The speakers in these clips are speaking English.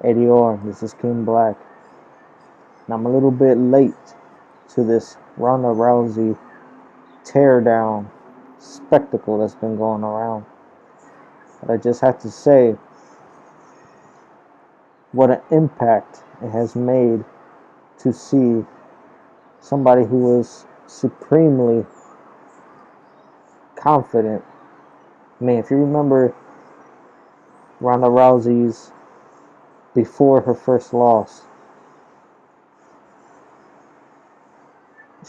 ADR, this is King Black, and I'm a little bit late to this Ronda Rousey teardown spectacle that's been going around. But I just have to say what an impact it has made to see somebody who was supremely confident. I mean, if you remember Ronda Rousey's before her first loss,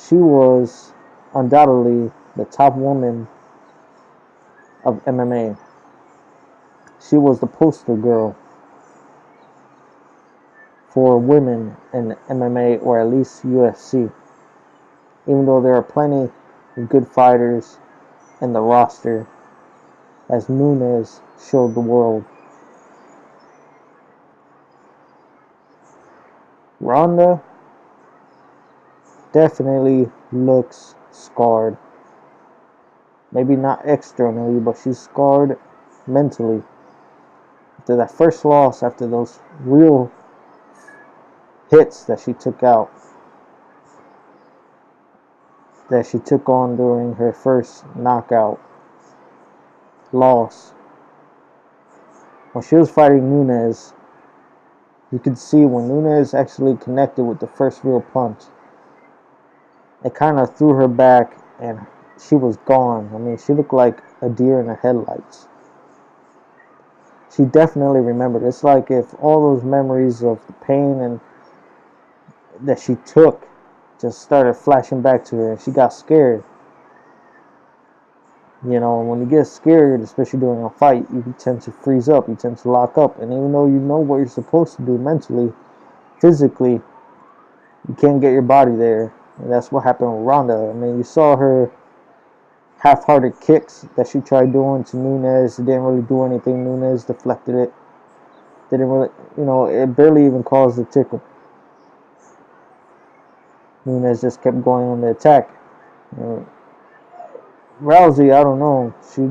she was undoubtedly the top woman of MMA. She was the poster girl for women in MMA, or at least UFC. Even though there are plenty of good fighters in the roster, as Nunes showed the world. Ronda definitely looks scarred. Maybe not externally, but she's scarred mentally. After that first loss, after those real hits that she took out, that she took on during her first knockout loss. When she was fighting Nunes, you could see when Nunes actually connected with the first real punch, it kind of threw her back and she was gone. I mean, she looked like a deer in the headlights. She definitely remembered. It's like if all those memories of the pain and that she took just started flashing back to her, and she got scared. You know, when you get scared, especially during a fight, you tend to freeze up, you tend to lock up, and even though you know what you're supposed to do mentally, physically, you can't get your body there. And that's what happened with Ronda. I mean, you saw her half-hearted kicks that she tried doing to Nunes. It didn't really do anything. Nunes deflected it. Didn't really, it barely even caused a tickle. Nunes just kept going on the attack. Rousey, I don't know. She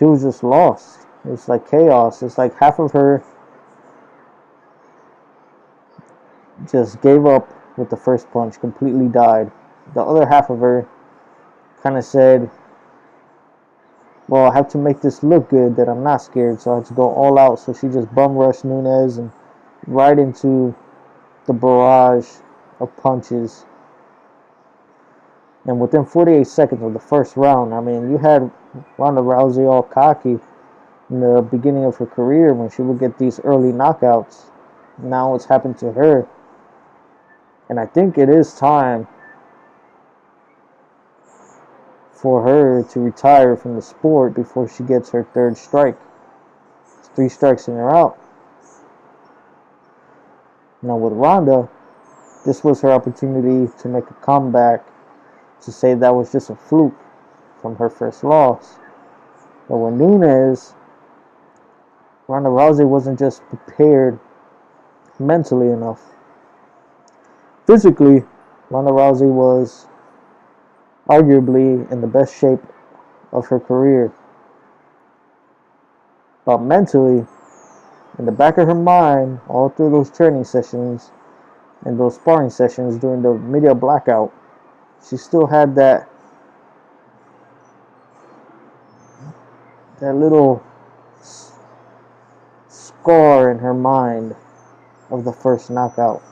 was just lost. It's like chaos. It's like half of her just gave up with the first punch, completely died. The other half of her kind of said, well, I have to make this look good that I'm not scared, so I have to go all out. So she just bum rushed Nunes and right into the barrage of punches. And within 48 seconds of the first round, I mean, you had Ronda Rousey all cocky in the beginning of her career when she would get these early knockouts. Now it's happened to her. And I think it is time for her to retire from the sport before she gets her third strike. It's 3 strikes and you're out. Now with Ronda, this was her opportunity to make a comeback, to say that was just a fluke from her first loss. But with Nunes, Ronda Rousey wasn't just prepared mentally enough. Physically, Ronda Rousey was arguably in the best shape of her career. But mentally, in the back of her mind, all through those training sessions and those sparring sessions during the media blackout, she still had that little scar in her mind of the first knockout.